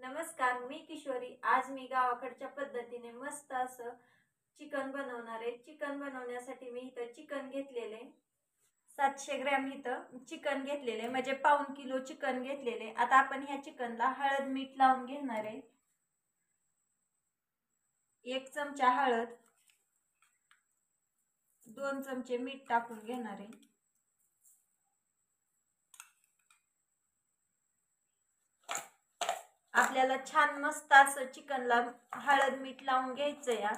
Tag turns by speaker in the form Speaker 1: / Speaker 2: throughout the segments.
Speaker 1: नमस्कार, मी किशोरी। आज मी गावाकडच्या पद्धतीने मस्त असं चिकन बनवणार आहे। चिकन बनवण्यासाठी मी इथं चिकन घेतलेले 700 ग्रॅम इथं चिकन घेतलेले, म्हणजे पाऊण किलो चिकन घेतलेले। आता आपण ह्या चिकनला हळद मीठ लावून घेणार आहे। 1 चमचा हळद, 2 चमचे मीठ टाकून घेणार आहे। आपल्याला छान मस्त असं चिकनला हळद मीठ लावून घ्यायचं या।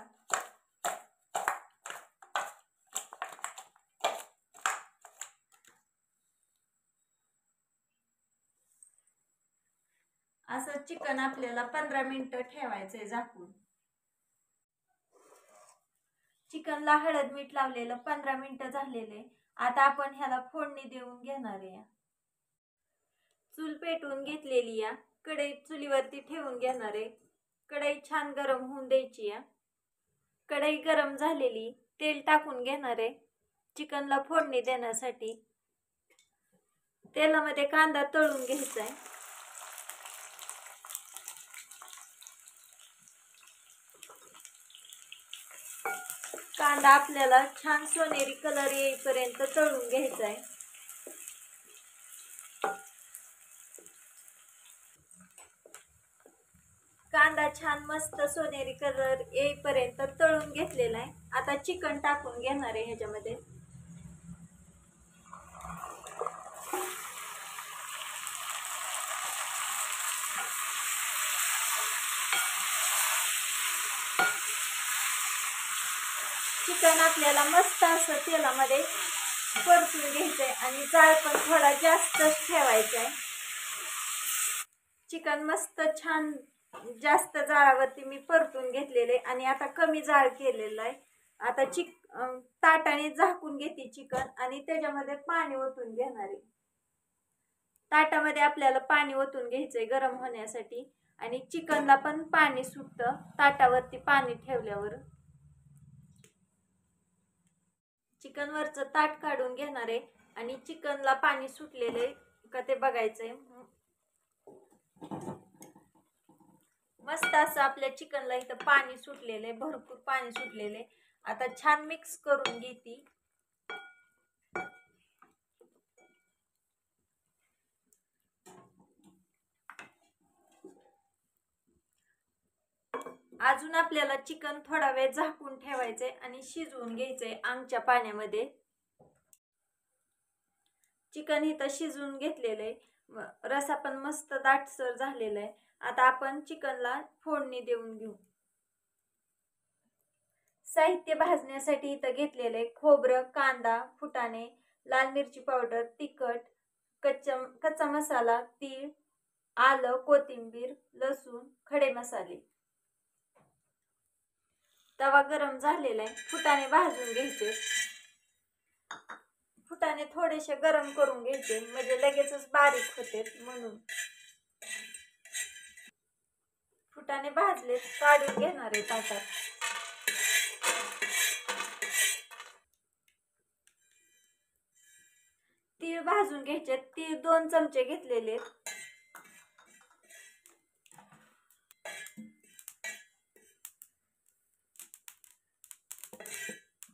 Speaker 1: असं चिकन आपल्याला 15 मिनिटं ठेवायचंय झाकून। चिकनला हळद मीठ लावलेलं 15 मिनिटं झालेले। आता आपण ह्याला फोडणी देऊन घेणार आहे। चूल पेटवून घेतलेली या, कढई चुलीवरती ठेवून घेणार आहे। कढई छान गरम होऊन द्यायची या। कढई गरम झालेली, तेल टाकून घेणार आहे चिकनला फोडणी देण्यासाठी। तेलामध्ये कांदा तळून घ्यायचा आहे। कांदा आपल्याला छान सोनेरी कलर येईपर्यंत तळून घ्यायचा आहे। कांदा छान मस्त सोनेरी कलर येईपर्यंत तळून घेतलेला आहे। आता चिकन टाकून घेणार आहे ह्याच्यामध्ये। चिकन आपल्याला मस्त असं तेलामध्ये परतून घ्यायचंय आणि जाळ पण थोडा जास्तच ठेवायचा आहे। चिकन मस्त छान जास्त जाळावरती मी परतून घेतलेले आणि आता कमी जाळ केलेला आहे। आता ताटाने झाकून घेते चिकन आणि त्याच्यामध्ये पाणी ओतून घेणार आहे। ताटामध्ये आपल्याला पाणी ओतून घ्यायचंय गरम होण्यासाठी आणि चिकनला पण पाणी सुटतं ताटावरती पाणी ठेवल्यावर। चिकन वरचं ताट काढून घेणार आहे आणि चिकनला पाणी सुटलेले का ते बघायचंय। मस्त असं आपल्या चिकनला इथं पाणी सुटलेले, भरपूर पाणी सुटलेले। आता छान मिक्स करून घेते। अजून आपल्याला चिकन थोडा वेळ झाकून ठेवायचंय आणि शिजवून घ्यायचंय आंगच्या पाण्यामध्ये। चिकन इथं शिजवून घेतलेलं आहे, रसा पण मस्त दाटसर झालेला आहे। आता आपण चिकनला फोडणी देऊन घेऊ। साहित्य भाजण्यासाठी इथं घेतलेले खोबरं, कांदा, फुटाणे, लाल मिरची पावडर, तिखट, कच्चा मसाला, तीळ, आलं, कोथिंबीर, लसूण, खडे मसाले। तवा गरम झालेला आहे, फुटाणे भाजून घ्यायचे। फुटाणे थोडेसे गरम करून घ्यायचे म्हणजे लगेचच बारीक होते म्हणून। फुटाणे भाजले काढून घेणार आहे ताटात। तीळ भाजून घ्यायचे, तीळ 2 चमचे घेतलेले।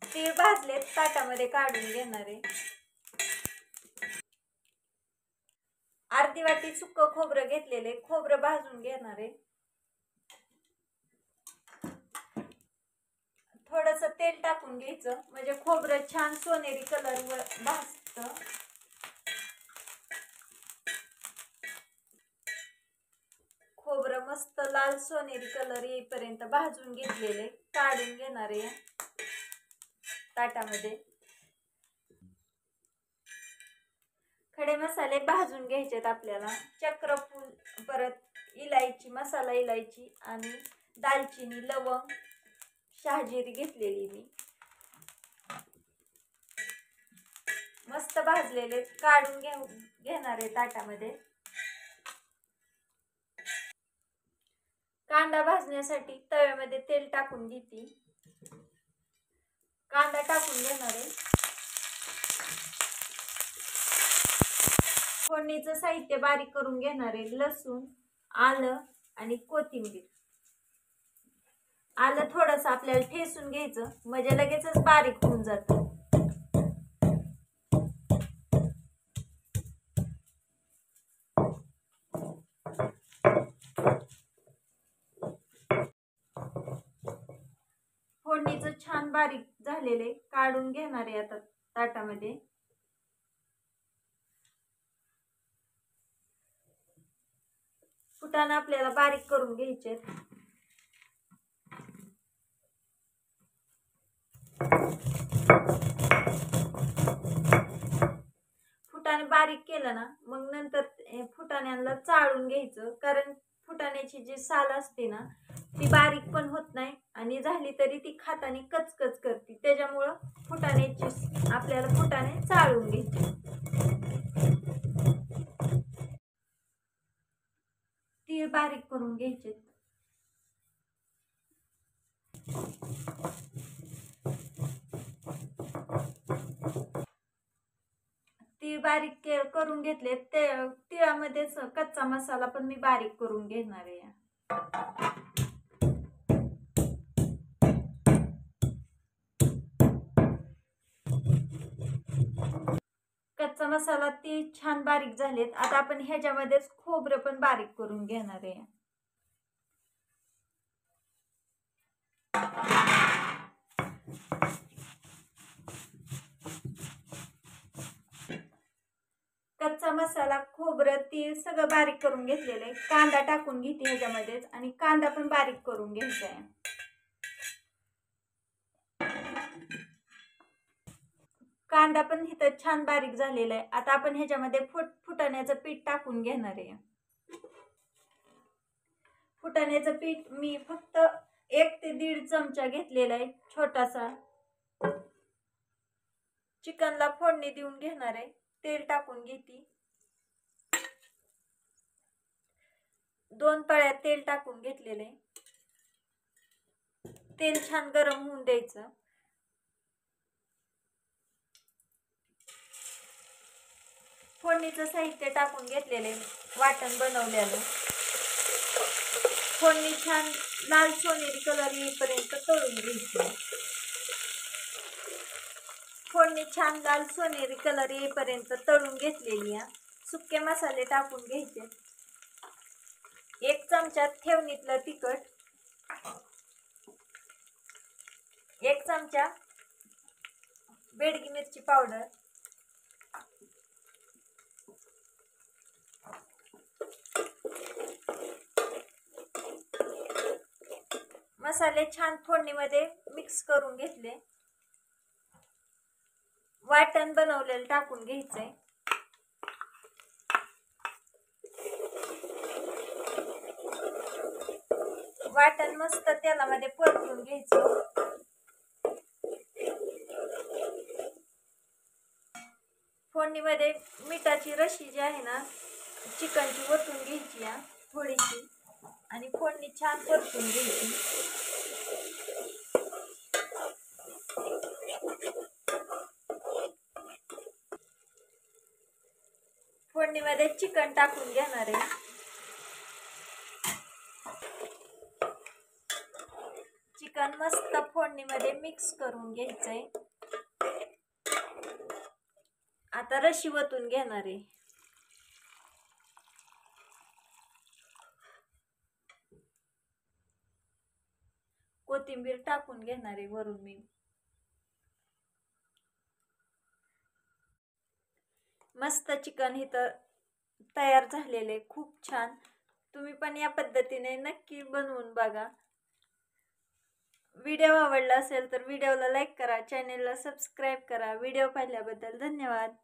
Speaker 1: तीळ भाजले ताटामध्ये काढून घेणार आहे। अर्धी वाटी सुक्क खोबरं घेतलेले, खोबरं भाजून घेणार आहे। थोडंसं तेल टाकून घ्यायचं म्हणजे खोबरं छान सोनेरी कलरवर भाजतं। खोबरं मस्त लाल सोनेरी कलर येईपर्यंत भाजून घेतलेले काढून घेणार आहे ताटामध्ये। खडे मसाले भाजून घ्यायचेत आपल्याला। चक्रफूल, परत इलायची, मसाला इलायची आणि दालचिनी, लवंग, शहाजिरी घेतलेली मी। मस्त भाजलेले काढून घेणार आहे ताटामध्ये। कांदा भाजण्यासाठी तव्यामध्ये तेल टाकून घेते। कांदा टाकून घेणार आहे। फोडणीचं साहित्य बारीक करून घेणार आहे। लसूण, आलं, आणि कोथिंबीर. आलं थोडंसं आपल्याला ठेचून घ्यायचं म्हणजे लगेचच बारीक होऊन जातं. फोडणीचं छान बारीक झालेले काढून घेणार आहे आता ताटामध्ये. फुटाणं आपल्याला बारीक करून घ्यायचे. फुटाणे बारीक केलं ना मग नंतर फुटाण्यांना चाळून घ्यायचं, कारण फुटाण्याची जी साल असते ना ती बारीक पण होत नाही आणि झाली तरी ती खाताना कचकच करते. त्याच्यामुळं आपल्याला फुटाणे चाळून घ्यायचे. तीळ बारीक करून घ्यायचे. तीळ बारीक करून घेतले. ते तिळामध्येच कच्चा मसाला पण मी बारीक करून घेणार आहे. कच्चा मसाला तीळ छान बारीक झालेत. आता आपण ह्याच्यामध्येच खोबरं पण बारीक करून घेणार आहे. कच्चा मसाला, खोबरं, तीळ सगळं बारीक करून घेतलेलं आहे. कांदा टाकून घेते ह्याच्यामध्येच आणि कांदा पण बारीक करून घ्यायचा आहे. कांदा पण इथं छान बारीक झालेला आहे. आता आपण ह्याच्यामध्ये फुटाण्याचं पीठ टाकून घेणार आहे. फुटाण्याचं पीठ मी फक्त 1 ते 1.5 चमचा घेतलेला आहे छोटासा. चिकनला फोडणी देऊन घेणार आहे. तेल टाकून घेते. 2 पळ्या तेल टाकून घेतलेले. तेल छान गरम होऊन द्यायचं. फोडणीचं साहित्य टाकून घेतलेले, वाटण बनवलेलं. फोडणी छान लाल सोनेरी कलर येईपर्यंत तळून घ्यायची. फोडणी छान लाल सोनेरी कलर येईपर्यंत तळून घेतलेली आहे. सुके मसाले टाकून घ्यायचे. 1 चमचा ठेवणीतलं तिखट, 1 चमचा बेडगी मिरची पावडर, मसाले छान फोडणीमध्ये मिक्स करून घेतले. वाटण बनवलेलं टाकून घ्यायचंय. वाटण मस्त तेलामध्ये परतून घ्यायचं. फोडणीमध्ये मिठाची रशी जी आहे ना चिकनची वतून घ्यायची थोडीशी आणि फोडणी छान परतून घ्यायची. फोडणीमध्ये चिकन टाकून घेणार आहे. चिकन मस्त फोडणीमध्ये मिक्स करून घ्यायचंय. आता रशी वतून घेणार आहे. कोथिंबीर टाकून घेणार आहे वरून मी. मस्त चिकन इथं तयार झालेले, खूप छान. तुम्ही पण या पद्धतीने नक्की बनवून बघा. व्हिडिओ आवडला असेल तर व्हिडिओला लाईक करा, चॅनेलला सबस्क्राईब करा. व्हिडिओ पाहिल्याबद्दल धन्यवाद.